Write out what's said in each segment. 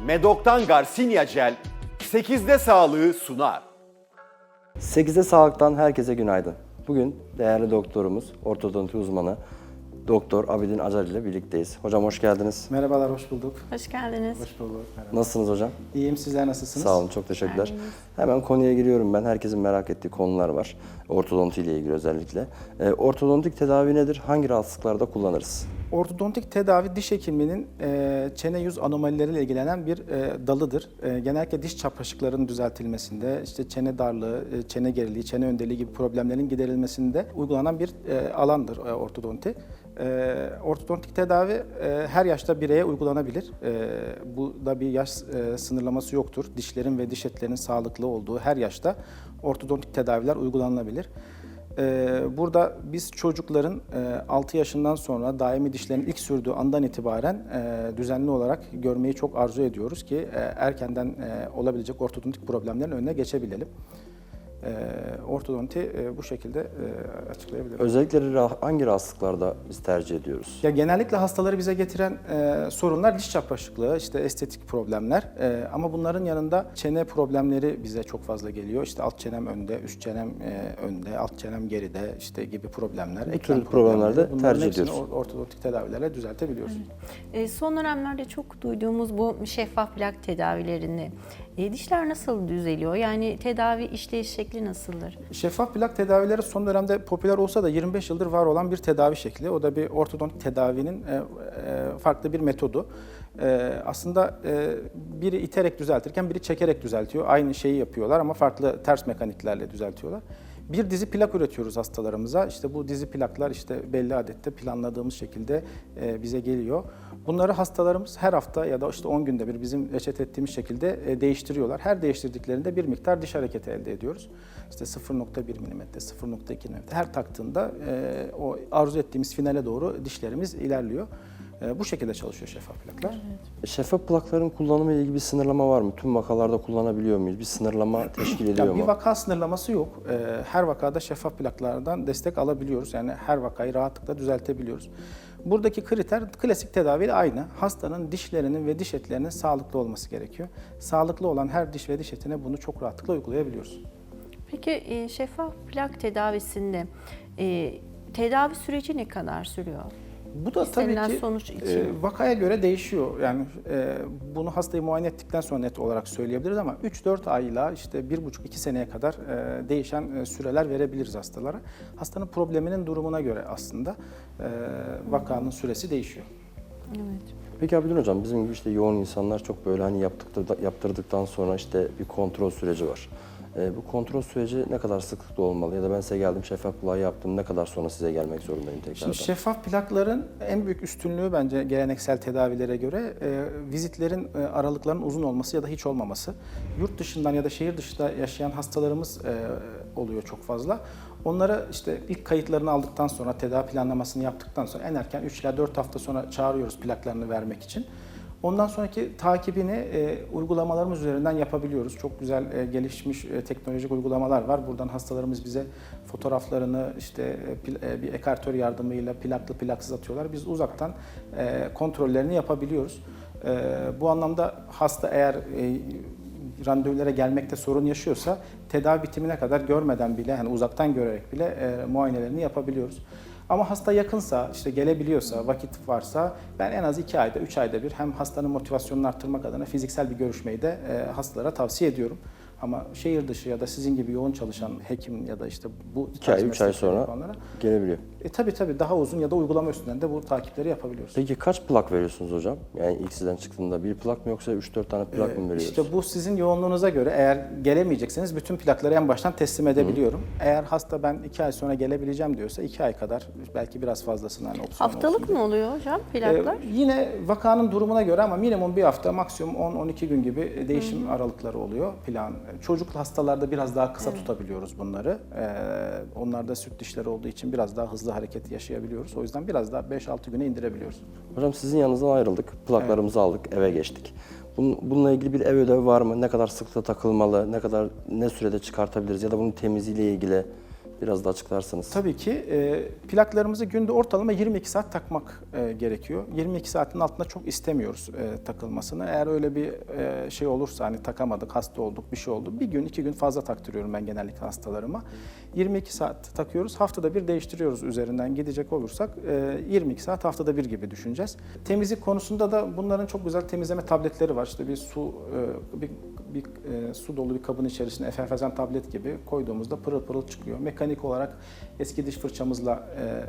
Medok'tan Garcinia Gel 8'de sağlığı sunar. 8'de Sağlık'tan herkese günaydın. Bugün değerli doktorumuz, ortodonti uzmanı Doktor Abidin Acar ile birlikteyiz. Hocam hoş geldiniz. Merhabalar, hoş bulduk. Hoş geldiniz. Hoş bulduk. Merhaba. Nasılsınız hocam? İyiyim, sizler nasılsınız? Sağ olun, çok teşekkürler. Hemen konuya giriyorum ben. Herkesin merak ettiği konular var. Ortodonti ile ilgili özellikle. Ortodontik tedavi nedir? Hangi rahatsızlıklarda kullanırız? Ortodontik tedavi diş hekimliğinin çene yüz anomalileriyle ilgilenen bir dalıdır. Genellikle diş çapraşıklarının düzeltilmesinde, işte çene darlığı, çene geriliği, çene öndeliği gibi problemlerin giderilmesinde uygulanan bir alandır ortodonti. Ortodontik tedavi her yaşta bireye uygulanabilir. Bu da bir yaş sınırlaması yoktur. Dişlerin ve diş etlerinin sağlıklı olduğu her yaşta ortodontik tedaviler uygulanabilir. Burada biz çocukların 6 yaşından sonra daimi dişlerin ilk sürdüğü andan itibaren düzenli olarak görmeyi çok arzu ediyoruz ki erkenden olabilecek ortodontik problemlerin önüne geçebilelim. Ortodonti bu şekilde açıklayabilirim. Özellikle hangi rahatsızlıklarda biz tercih ediyoruz? Ya genellikle hastaları bize getiren sorunlar diş çapraşıklığı, işte estetik problemler. Ama bunların yanında çene problemleri bize çok fazla geliyor. İşte alt çenem önde, üst çenem önde, alt çenem geride işte gibi problemler. Bu tür problemlerde tercih ediyoruz. Bunların ortodontik tedavilerle düzeltebiliyoruz. Son dönemlerde çok duyduğumuz bu şeffaf plak tedavilerinde dişler nasıl düzeliyor? Yani tedavi işleyiş şekli nasıldır? Şeffaf plak tedavileri son dönemde popüler olsa da 25 yıldır var olan bir tedavi şekli. O da bir ortodontik tedavinin farklı bir metodu. Aslında biri iterek düzeltirken biri çekerek düzeltiyor. Aynı şeyi yapıyorlar ama farklı ters mekaniklerle düzeltiyorlar. Bir dizi plak üretiyoruz hastalarımıza. İşte bu dizi plaklar işte belli adette planladığımız şekilde bize geliyor. Bunları hastalarımız her hafta ya da işte 10 günde bir bizim reçete ettiğimiz şekilde değiştiriyorlar. Her değiştirdiklerinde bir miktar diş hareketi elde ediyoruz. İşte 0.1 mm, 0.2 mm her taktığında o arzu ettiğimiz finale doğru dişlerimiz ilerliyor. Bu şekilde çalışıyor şeffaf plaklar. Şeffaf plakların kullanımı ile ilgili bir sınırlama var mı? Tüm vakalarda kullanabiliyor muyuz? Bir sınırlama teşkil ediyor mu? Bir vaka sınırlaması yok. Her vakada şeffaf plaklardan destek alabiliyoruz. Yani her vakayı rahatlıkla düzeltebiliyoruz. Buradaki kriter klasik tedaviyle aynı. Hastanın dişlerinin ve diş etlerinin sağlıklı olması gerekiyor. Sağlıklı olan her diş ve diş etine bunu çok rahatlıkla uygulayabiliyoruz. Peki şeffaf plak tedavisinde tedavi süreci ne kadar sürüyor? Bu da tabii İstenilen ki sonuç için. vakaya göre değişiyor. Yani bunu hastayı muayene ettikten sonra net olarak söyleyebiliriz ama 3-4 ayla işte 1,5-2 seneye kadar değişen süreler verebiliriz hastalara. Hastanın probleminin durumuna göre aslında vakanın süresi değişiyor. Evet. Peki Abidin Hocam, bizim gibi işte yoğun insanlar çok böyle hani yaptırdıktan sonra işte bir kontrol süreci var. Bu kontrol süreci ne kadar sıklıkla olmalı ya da ben size geldim şeffaf plağı yaptım, ne kadar sonra size gelmek zorundayım tekrardan? Şimdi şeffaf plakların en büyük üstünlüğü bence geleneksel tedavilere göre vizitlerin aralıklarının uzun olması ya da hiç olmaması. Yurt dışından ya da şehir dışında yaşayan hastalarımız oluyor çok fazla. Onları işte ilk kayıtlarını aldıktan sonra, tedavi planlamasını yaptıktan sonra en erken 3 ila 4 hafta sonra çağırıyoruz plaklarını vermek için. Ondan sonraki takibini uygulamalarımız üzerinden yapabiliyoruz. Çok güzel gelişmiş teknolojik uygulamalar var. Buradan hastalarımız bize fotoğraflarını işte bir ekartör yardımıyla plaklı plaksız atıyorlar. Biz uzaktan kontrollerini yapabiliyoruz. Bu anlamda hasta eğer randevulara gelmekte sorun yaşıyorsa tedavi bitimine kadar görmeden bile, yani uzaktan görerek bile muayenelerini yapabiliyoruz. Ama hasta yakınsa, işte gelebiliyorsa, vakit varsa ben en az 2 ayda, 3 ayda bir hem hastanın motivasyonunu arttırmak adına fiziksel bir görüşmeyi de hastalara tavsiye ediyorum. Ama şehir dışı ya da sizin gibi yoğun çalışan hekim ya da işte bu 2 ay, 3 ay sonra gelebiliyor. Tabii daha uzun ya da uygulama üstünden de bu takipleri yapabiliyoruz. Peki kaç plak veriyorsunuz hocam? Yani ilk sizden çıktığında bir plak mı yoksa 3-4 tane plak mı veriyoruz? İşte bu sizin yoğunluğunuza göre eğer gelemeyecekseniz bütün plakları en baştan teslim edebiliyorum. Eğer hasta ben 2 ay sonra gelebileceğim diyorsa 2 ay kadar belki biraz fazlasından opsiyon Haftalık olsun mı oluyor hocam plaklar? Yine vakanın durumuna göre ama minimum bir hafta, maksimum 10-12 gün gibi değişim aralıkları oluyor plan. Çocuklu hastalarda biraz daha kısa tutabiliyoruz bunları. Onlarda süt dişleri olduğu için biraz daha hızlı hareket yaşayabiliyoruz. O yüzden biraz daha 5-6 güne indirebiliyoruz. Hocam sizin yanınızdan ayrıldık, plaklarımızı aldık, eve geçtik. Bununla ilgili bir ev ödevi var mı? Ne kadar sıklıkla takılmalı, ne sürede çıkartabiliriz ya da bunun temizliğiyle ilgili Biraz da açıklarsanız. Tabii ki plaklarımızı günde ortalama 22 saat takmak gerekiyor. 22 saatin altında çok istemiyoruz takılmasını. Eğer öyle bir şey olursa, hani takamadık, hasta olduk, bir şey oldu, bir gün, 2 gün fazla taktırıyorum ben genellikle hastalarıma. 22 saat takıyoruz, haftada bir değiştiriyoruz üzerinden gidecek olursak 22 saat haftada bir gibi düşüneceğiz. Temizlik konusunda da bunların çok güzel temizleme tabletleri var. İşte bir su dolu bir kabın içerisine efervescent tablet gibi koyduğumuzda pırıl pırıl çıkıyor. Mekanik olarak eski diş fırçamızla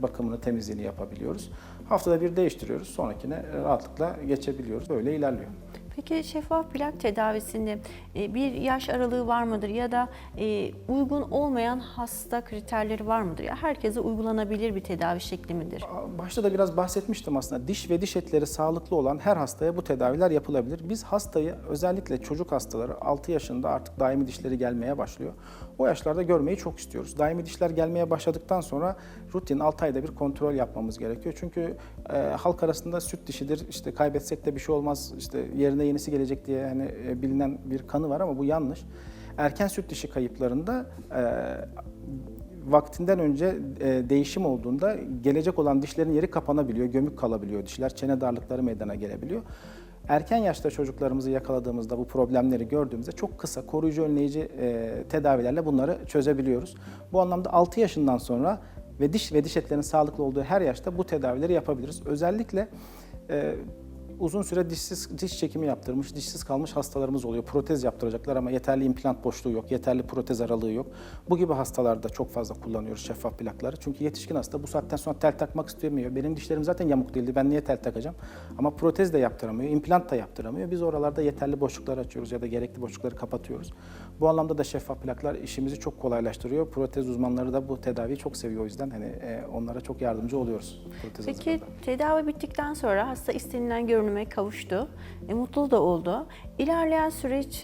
bakımını, temizliğini yapabiliyoruz. Haftada bir değiştiriyoruz. Sonrakine rahatlıkla geçebiliyoruz. Böyle ilerliyor. Peki şeffaf plak tedavisinde bir yaş aralığı var mıdır ya da uygun olmayan hasta kriterleri var mıdır? Ya herkese uygulanabilir bir tedavi şekli midir? Başta da biraz bahsetmiştim aslında. Diş ve diş etleri sağlıklı olan her hastaya bu tedaviler yapılabilir. Biz hastayı, özellikle çocuk hastaları 6 yaşında artık daimi dişleri gelmeye başlıyor. O yaşlarda görmeyi çok istiyoruz. Daimi dişler gelmeye başladıktan sonra rutin 6 ayda bir kontrol yapmamız gerekiyor. Çünkü halk arasında süt dişidir, işte kaybetsek de bir şey olmaz, işte yerine yenisi gelecek diye hani bilinen bir kanı var ama bu yanlış. Erken süt dişi kayıplarında vaktinden önce değişim olduğunda gelecek olan dişlerin yeri kapanabiliyor, gömük kalabiliyor dişler, çene darlıkları meydana gelebiliyor. Erken yaşta çocuklarımızı yakaladığımızda, bu problemleri gördüğümüzde çok kısa, koruyucu, önleyici tedavilerle bunları çözebiliyoruz. Bu anlamda 6 yaşından sonra ve diş etlerinin sağlıklı olduğu her yaşta bu tedavileri yapabiliriz. Özellikle uzun süre diş çekimi yaptırmış, dişsiz kalmış hastalarımız oluyor. Protez yaptıracaklar ama yeterli implant boşluğu yok, yeterli protez aralığı yok. Bu gibi hastalarda çok fazla kullanıyoruz şeffaf plakları. Çünkü yetişkin hasta bu saatten sonra tel takmak istemiyor. Benim dişlerim zaten yamuk değildi, ben niye tel takacağım? Ama protez de yaptıramıyor, implant da yaptıramıyor. Biz oralarda yeterli boşlukları açıyoruz ya da gerekli boşlukları kapatıyoruz. Bu anlamda da şeffaf plaklar işimizi çok kolaylaştırıyor. Protez uzmanları da bu tedaviyi çok seviyor, o yüzden hani onlara çok yardımcı oluyoruz. Peki tedavi bittikten sonra hasta istenilen görünüme kavuştu, mutlu da oldu. İlerleyen süreç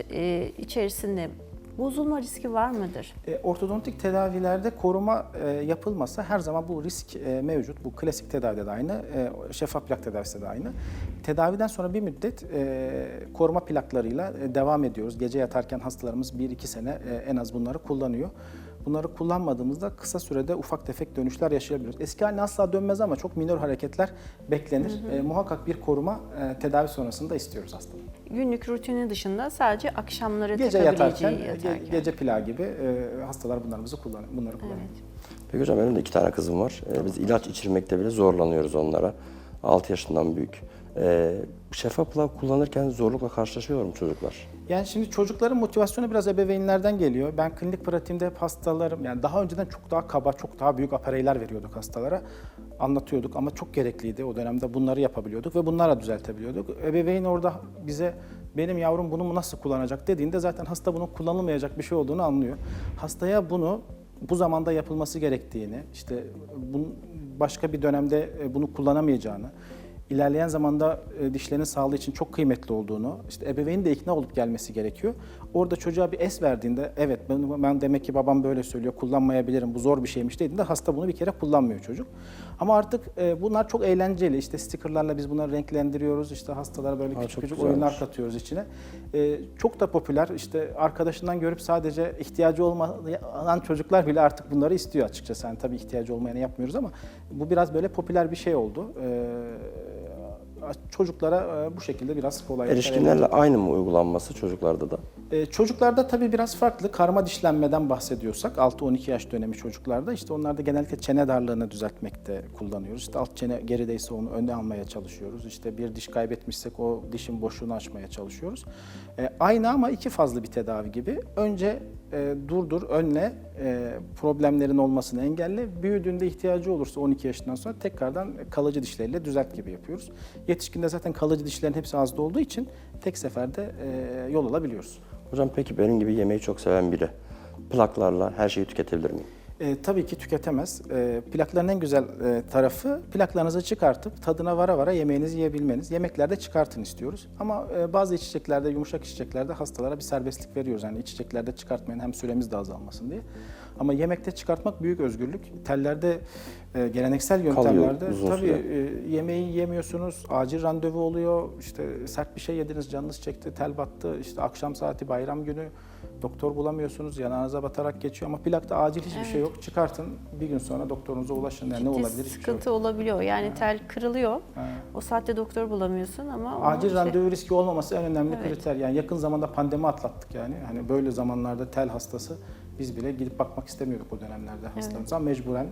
içerisinde bozulma riski var mıdır? Ortodontik tedavilerde koruma yapılmasa her zaman bu risk mevcut. Bu klasik tedavide de aynı, şeffaf plak tedavisi de aynı. Tedaviden sonra bir müddet koruma plaklarıyla devam ediyoruz. Gece yatarken hastalarımız 1-2 sene en az bunları kullanıyor. Bunları kullanmadığımızda kısa sürede ufak tefek dönüşler yaşayabiliyoruz. Eski haline asla dönmez ama çok minor hareketler beklenir. Muhakkak bir koruma tedavi sonrasında istiyoruz hastanın. Günlük rutini dışında sadece akşamları Gece takabileceği yatarken, gece plağı gibi hastalar bunları kullanıyor. Evet. Peki hocam, benim de 2 tane kızım var. Biz ilaç içirmekte bile zorlanıyoruz onlara. 6 yaşından büyük. Şeffaf plak kullanırken zorlukla karşılaşıyor mu çocuklar? Yani şimdi çocukların motivasyonu biraz ebeveynlerden geliyor. Ben klinik pratiğimde hep hastalarım, yani daha önceden çok daha kaba, çok daha büyük apareyler veriyorduk hastalara. Anlatıyorduk ama çok gerekliydi. O dönemde bunları yapabiliyorduk ve bunlarla düzeltebiliyorduk. Ebeveyn orada bize benim yavrum bunu nasıl kullanacak dediğinde zaten hasta bunun kullanılmayacak bir şey olduğunu anlıyor. Hastaya bunu bu zamanda yapılması gerektiğini, işte başka bir dönemde bunu kullanamayacağını, İlerleyen zamanda dişlerin sağlığı için çok kıymetli olduğunu, işte ebeveynin de ikna olup gelmesi gerekiyor. Orada çocuğa bir es verdiğinde, evet ben demek ki babam böyle söylüyor, kullanmayabilirim, bu zor bir şeymiş dediğinde hasta bunu bir kere kullanmıyor çocuk. Ama artık bunlar çok eğlenceli. İşte stickerlarla biz bunları renklendiriyoruz. İşte hastalara böyle küçük oyunlar katıyoruz içine. Çok da popüler. İşte arkadaşından görüp sadece ihtiyacı olmayan çocuklar bile artık bunları istiyor açıkçası. Yani tabii ihtiyacı olmayanı yapmıyoruz ama bu biraz böyle popüler bir şey oldu. Çocuklara bu şekilde biraz kolay. Erişkinlerle aynı mı uygulanması çocuklarda da? Çocuklarda tabii biraz farklı. Karma dişlenmeden bahsediyorsak 6-12 yaş dönemi çocuklarda işte onlarda genellikle çene darlığını düzeltmekte kullanıyoruz. İşte alt çene gerideyse onu öne almaya çalışıyoruz. İşte bir diş kaybetmişsek o dişin boşluğunu açmaya çalışıyoruz. Aynı ama 2 fazlı bir tedavi gibi. Önce durdur, önle, problemlerin olmasını engelle. Büyüdüğünde ihtiyacı olursa 12 yaşından sonra tekrardan kalıcı dişleriyle düzelt gibi yapıyoruz. Yetişkinde zaten kalıcı dişlerin hepsi ağızda olduğu için tek seferde yol alabiliyoruz. Hocam peki benim gibi yemeği çok seven biri plaklarla her şeyi tüketebilir miyim? Tabii ki tüketemez. Plakların en güzel tarafı plaklarınızı çıkartıp tadına vara vara yemeğinizi yiyebilmeniz. Yemeklerde çıkartın istiyoruz. Ama bazı içeceklerde, yumuşak içeceklerde hastalara bir serbestlik veriyoruz. Yani içeceklerde çıkartmayın hem süremiz de azalmasın diye. Ama yemekte çıkartmak büyük özgürlük. Tellerde geleneksel yöntemlerde uzun tabii süre. yemeği yemiyorsunuz, acil randevu oluyor, işte sert bir şey yediniz, canınız çekti, tel battı, işte akşam saati, bayram günü doktor bulamıyorsunuz, yanağınıza batarak geçiyor ama plakta acil hiçbir şey yok. Çıkartın, bir gün sonra doktorunuza ulaşın. Yani ne olabilir? Hiçbir şey yok. Sıkıntı olabiliyor. Yani tel kırılıyor. O saatte doktor bulamıyorsun ama Acil işte- randevu riski olmaması en önemli kriter. Yani yakın zamanda pandemi atlattık yani. Hani böyle zamanlarda tel hastası biz bile gidip bakmak istemiyorduk o dönemlerde hastamıza. Mecburen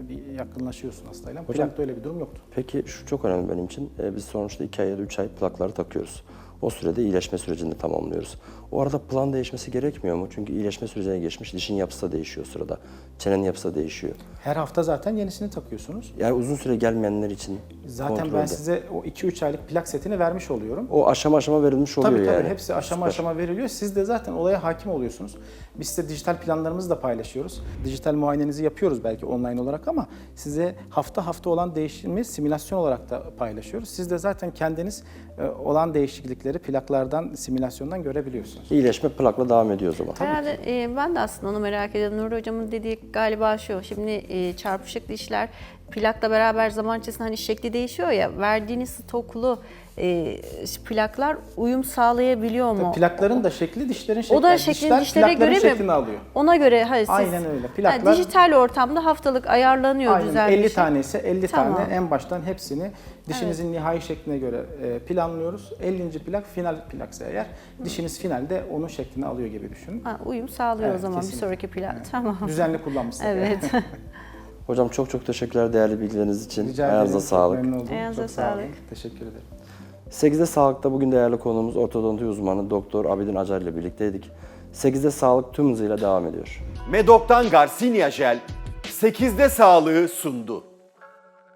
bir yakınlaşıyorsun hastayla. Hocam- Plakta öyle bir durum yoktu. Peki şu çok önemli benim için. Biz sonuçta 2 ay ya da 3 ay plakları takıyoruz. O sürede iyileşme sürecini tamamlıyoruz. O arada plan değişmesi gerekmiyor mu? Çünkü iyileşme sürecine geçmiş, dişin yapısı da değişiyor o sırada. Çenenin yapısı da değişiyor. Her hafta zaten yenisini takıyorsunuz. Yani uzun süre gelmeyenler için Zaten ben kontrolde. size o 2-3 aylık plak setini vermiş oluyorum. O aşama aşama verilmiş oluyor Tabii yani. hepsi aşama Süper. aşama veriliyor. Siz de zaten olaya hakim oluyorsunuz. Biz size dijital planlarımızı da paylaşıyoruz. Dijital muayenenizi yapıyoruz belki online olarak ama size hafta hafta olan değişimi simülasyon olarak da paylaşıyoruz. Siz de zaten kendiniz olan değişiklikleri plaklardan, simülasyondan görebiliyorsunuz. İyileşme plakla devam ediyor o zaman. Herhalde ben de aslında onu merak ediyorum. Nuri Hocam'ın dediği galiba şu. Şimdi çarpışık dişler plakla beraber zaman içerisinde hani şekli değişiyor ya. Verdiğiniz stoklu plaklar uyum sağlayabiliyor mu? Plakların da şekli dişlerin şekli. O da şeklini dişlere plakların göre şeklini mi? alıyor. Ona göre hayır siz Aynen öyle. yani Plaklar- dijital ortamda haftalık ayarlanıyor Aynen düzenli 50 şey. tane ise 50 Tamam. tane en baştan hepsini dişinizin nihai şekline göre planlıyoruz. 50. plak final plaksa eğer dişiniz finalde onun şeklini alıyor gibi düşünün. Ha, uyum sağlıyor Evet, o zaman kesinlikle. bir sonraki plak. Tamam. Düzenli kullanmışsınız. Evet. Hocam çok çok teşekkürler değerli bilgileriniz için. Rica ederim. Ayağınıza Çok sağlık. memnun oldum. Ayağınıza Çok sağ olun. sağlık. Teşekkür ederim. 8'de Sağlık'ta bugün değerli konuğumuz ortodonti uzmanı Doktor Abidin Acar ile birlikteydik. 8'de Sağlık tüm hızıyla devam ediyor. Medok'tan Garcinia Jel 8'de sağlığı sundu.